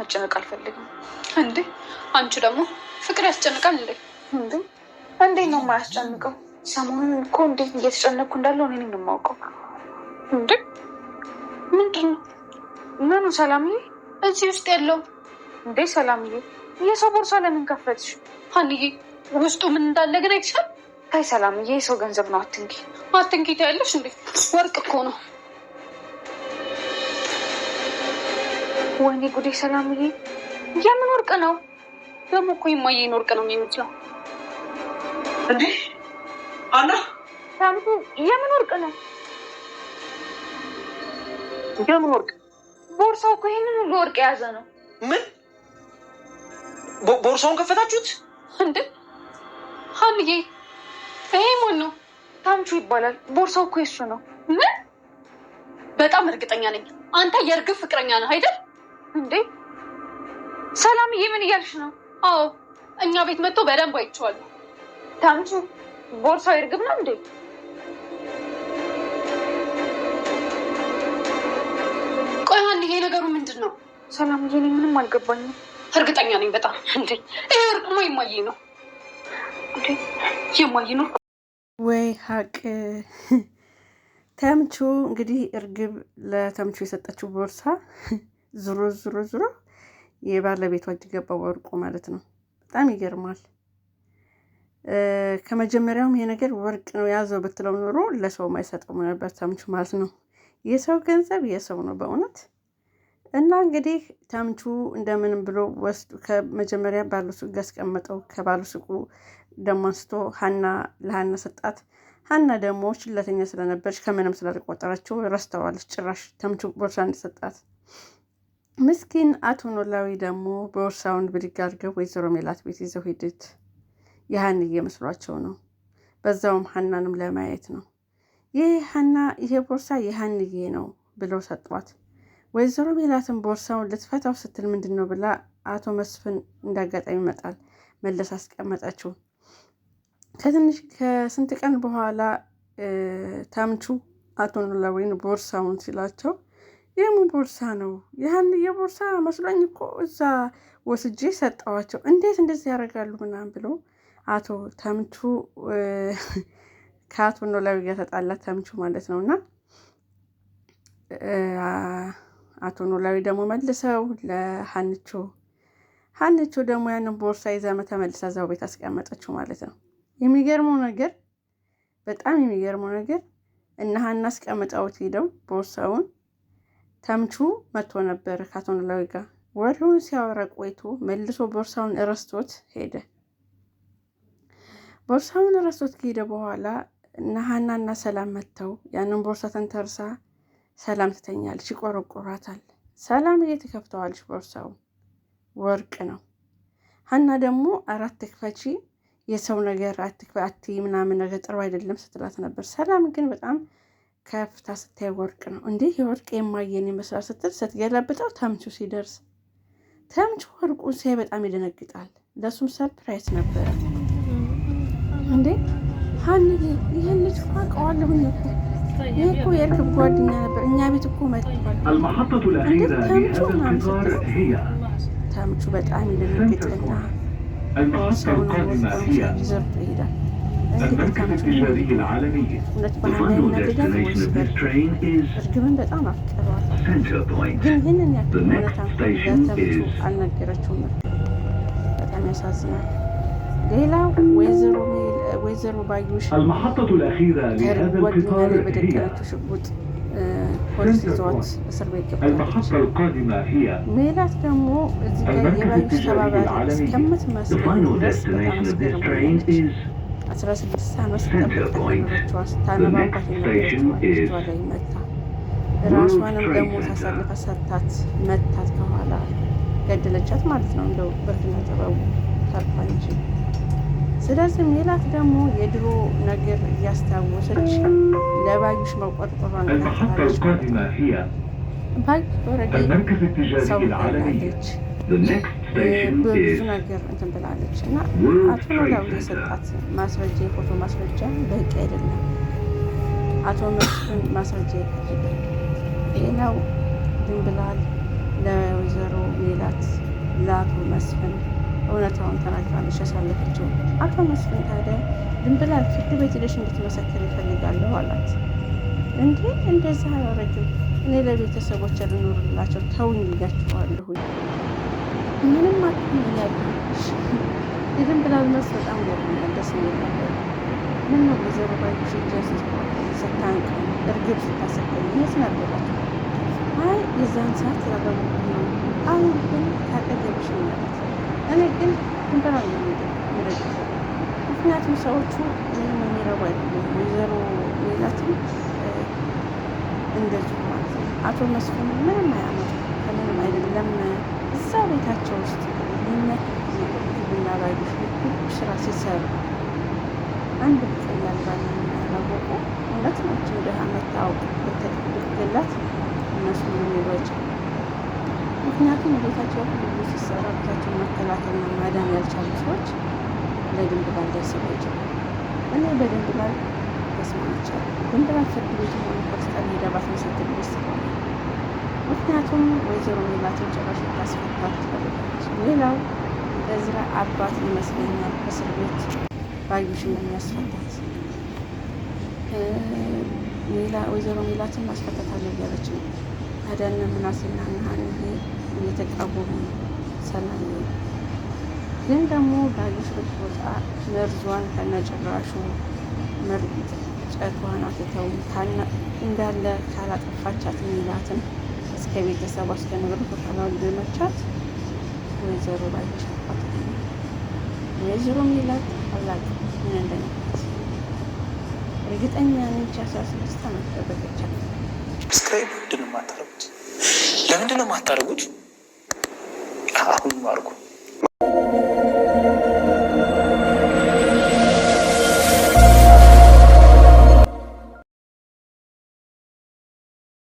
መጨነቅ አልፈልግም። እንዴ አንቺ ደግሞ ፍቅር ያስጨንቃል እንዴ? እንዴት ነው የማያስጨንቀው? ሰሞኑን እኮ እንዴት እየተጨነቅኩ እንዳለው እኔ ነኝ የማውቀው። እንዴ ምንድን ነው? ምኑ? ሰላምዬ እዚህ ውስጥ ያለው እንዴ? ሰላምዬ የሰው ቦርሳ ለምን ከፈትሽ? ሀንዬ ውስጡ ምን እንዳለ ግን አይተሻል? ታይ ሰላምዬ፣ የሰው ገንዘብ ነው፣ አትንኪ። አትንኪ ታያለሽ እንዴ? ወርቅ እኮ ነው። ወይኔ ጉዴ ሰላምዬ፣ የምን ወርቅ ነው ደግሞ? እኮ የማየን ወርቅ ነው የሚመስለው። እንዴ አና ታምቱ፣ የምን ወርቅ ነው? የምን ወርቅ? ቦርሳው እኮ ይሄንን ሁሉ ወርቅ የያዘ ነው። ምን? ቦርሳውን ከፈታችሁት እንዴ? ሀንዬ ይሄ ማን ነው? ታምቹ ይባላል። ቦርሳው እኮ የሱ ነው። ምን? በጣም እርግጠኛ ነኝ አንተ የእርግብ ፍቅረኛ ነህ አይደል? እንዴ ሰላምዬ፣ ምን እያልሽ ነው? አዎ እኛ ቤት መጥቶ በደንብ አይቼዋለሁ። ታምቹ ቦርሳው የእርግብ ነው እንዴ? ቆይ ሀንዬ ነገሩ ምንድን ነው? ሰላምዬ፣ እኔ ምንም አልገባኝም። እርግጠኛ ነኝ በጣም እንዴ ይሄ ወርቅማ የማየ ነው። እንዴ የማየ ነው ወይ ሀቅ። ተምቹ እንግዲህ እርግብ ለተምቹ የሰጠችው ቦርሳ ዙሮ ዙሮ ዙሮ የባለቤቷ እጅ ገባ ወርቁ ማለት ነው። በጣም ይገርማል። ከመጀመሪያውም ይሄ ነገር ወርቅ ነው ያዘው ብትለው ኖሮ ለሰው አይሰጠውም ነበር ተምቹ ማለት ነው። የሰው ገንዘብ የሰው ነው በእውነት። እና እንግዲህ ተምቹ እንደምንም ብሎ ወስዱ ከመጀመሪያ ባለሱቅ ያስቀመጠው፣ ከባለሱቁ ደግሞ አንስቶ ለሀና ሰጣት። ሀና ደግሞ ችለተኛ ስለነበረች ከምንም ስላልቆጠረችው ረስተዋለች ጭራሽ ተምቹ ቦርሳ እንደሰጣት። ምስኪን አቶ ኖላዊ ደግሞ ቦርሳውን ብድግ አድርገው ወይዘሮ ሜላት ቤት ይዘው ሄዱት። የሀንዬ መስሏቸው ነው። በዛውም ሀናንም ለማየት ነው። ይሄ ቦርሳ የሀንዬ ነው ብለው ሰጧት። ወይዘሮ ሜላትን ቦርሳውን ልትፈታው ስትል ምንድን ነው ብላ አቶ መስፍን እንዳጋጣሚ ይመጣል መለስ አስቀመጠችው። ከስንት ቀን በኋላ ተምቹ አቶ ኖላዊን ቦርሳውን ሲላቸው የምን ቦርሳ ነው? የሀንዬ ቦርሳ መስሎኝ እኮ እዛ ወስጄ ሰጠዋቸው። እንዴት እንደዚህ ያደርጋሉ ምናምን ብሎ አቶ ተምቹ ከአቶ ኖላዊ ጋር ተጣላ ተምቹ ማለት ነው። እና አቶ ኖላዊ ደግሞ መልሰው ሀንቾ ደግሞ ያንን ቦርሳ ይዛ ተመልሳ እዛው ቤት አስቀመጠችው ማለት ነው። በጣም የሚገርመው ነገር እነ ሀና አስቀምጠውት ሄደው ቦርሳውን ተምቹ መጥቶ ነበር ከአቶ ኖላዊ ጋር ወሬውን ሲያወራ ቆይቶ መልሶ ቦርሳውን ረስቶት ሄደ። ቦርሳውን ረስቶት ከሄደ በኋላ እነ ሀናና ሰላም መጥተው ያንን ቦርሳ ተንተርሳ ሰላም ትተኛለች፣ ይቆረቆራታል። ሰላም እየተከፍተዋለች፣ ቦርሳው ወርቅ ነው። ሀና ደግሞ አራት ክፈቺ፣ የሰው ነገር አትይ ምናምን ነገር ጥሩ አይደለም ስትላት ነበር። ሰላም ግን በጣም ከፍታ ስታይ ወርቅ ነው እንዴ የወርቅ የማየን ይመስላል ስትል ስትገለብጠው ተምቹ ሲደርስ ተምቹ ወርቁን ሲያይ በጣም ይደነግጣል። ለሱም ሰርፕራይዝ ነበረ። እንዴ ሀንዬ ይህን ልጅ አውቀዋለሁኝ እኮ ይህ እኮ የእርግብ ጓደኛ ነበር፣ እኛ ቤት እኮ መጥቷል። ተምቹ በጣም ይደነግጥና ሰውን ይዘርቶ ይሄዳል። እንግዲህ ተምቹ እውነት ባህና ይናደዳል ወይስ እርግብን በጣም አፍቅረዋታል። ግን ይህንን ያክል እውነታ ለተምቹ አልነገረችውም። በጣም ያሳዝናል። ሌላው ወይዘሮ ባዩሽ ከእርግብ ጓደኛ ላይ በደቀነችው ሽጉጥ ፖሊስ ይዘዋት እስር ቤት ገብታለች። ሜላት ደግሞ እዚህ ጋር የባዩሽ ተባባሪ እስከምትመስል ድረስ በጣም አስገርማለች። 16 ዓመት ጠብቃ ስታነባባት የነበረችው ልጇ ላይ መታ፣ ራሷንም ደግሞ ታሳልፋ ሰታት መታት፣ ከኋላ ገደለቻት ማለት ነው። እንደው ብርድና ጥበቡ ተርፋ እንጂ። ስለዚህ ሜላት ደግሞ የድሮ ነገር እያስታወሰች ለባዩሽ መቆርቆሯን ቀጥላለች ማለት ነው። ባዩሽ ወረዴ ሰው አላለች፣ ብዙ ነገር እንትን ብላለች። እና አቶ ኖላዊ የሰጣት ማስረጃ የፎቶ ማስረጃ በቂ አይደለም። አቶ መስፍን ማስረጃ ይፈልጋል። ሌላው ድንብላል ለወይዘሮ ሜላት ለአቶ መስፍን እውነታውን ተናግራለች ያሳለፈችው። አቶ መስፍን ታዲያ ድንብላል ፍርድ ቤት ሄደሽ እንድትመሰክር ይፈልጋለሁ አላት። እንዴ እንደዛ አላረግም፣ እኔ ለቤተሰቦች ልኖርላቸው ተውኝ ብያቸዋለሁኝ። ምንም አትይኛል። የድንብላል መልስ በጣም ገርሞኛል፣ ደስ የሚል ነበር። ምን ነው ወይዘሮ ባዩሽ ጃስት ስታንቅ እርግብ ስታሰቃይ የት ነበራችሁ? አይ የዛን ሰዓት ስላገቡ ነው፣ አሁን ግን ታጠገብሽ ነው ያለት። እኔ ግን ድንብላል ነው የሚረግፈው፣ ምክንያቱም ሰዎቹ ምንም የሚረቡ አይደለም። ወይዘሮ ሜላትም እንደዚሁ ማለት ነው። አቶ መስፍን ምንም አያመጡ ከምንም አይደለም። እዛ ቤታቸው ውስጥ የሚያክልና ባዩሽ ስራ ሲሰሩ አንድ ቀላል ባለ ያላወቁ እውነት ናቸው። ወደ መታወቅ ብትገላት እነሱ የሚወጭ ምክንያቱም ቤታቸው ሁሉ ሲሰራ ቤታቸውን መከላከልና ማዳን ያልቻሉ ሰዎች ለድንብላል ደርሰው ይችላል። እኔ በድንብላል ተስማምቻለሁ። ድንብላል ፍርድ ቤት ሆነ ፖስተር ሄደባት መሰግድ ደስ ይላል። ምክንያቱም ወይዘሮ ሜላትን ጭራሽ ታስፈታት ትፈልጋለች። ሌላው በዝራ አባት ይመስለኛል እስር ቤት ባዩሽን የሚያስፈታት ወይዘሮ ሜላትን ማስፈታታለሁ እያለች ነው። ታዲያ እነ ምናሴና ሀንዬ እየተቃወሙ ሰላም ግን ደግሞ ባዩሽ ብትወጣ መርዟን ከነጭራሹ መርጨቷን አትተው እንዳለ ካላጠፋቻት ሜላትን እስከ ቤተሰቧ እስከ ንብረቷ ካላወደመቻት ወይዘሮ ባዩሽ አባት ወይዘሮ ሜላት አላቅ ምን እንደነበት እርግጠኛ ነኝ። 16 ዓመት ጠበቀቻት። ሰብስክራይብ ምንድን ነው የማታደርጉት? ለምንድን ነው የማታደርጉት? አሁን አድርጉ።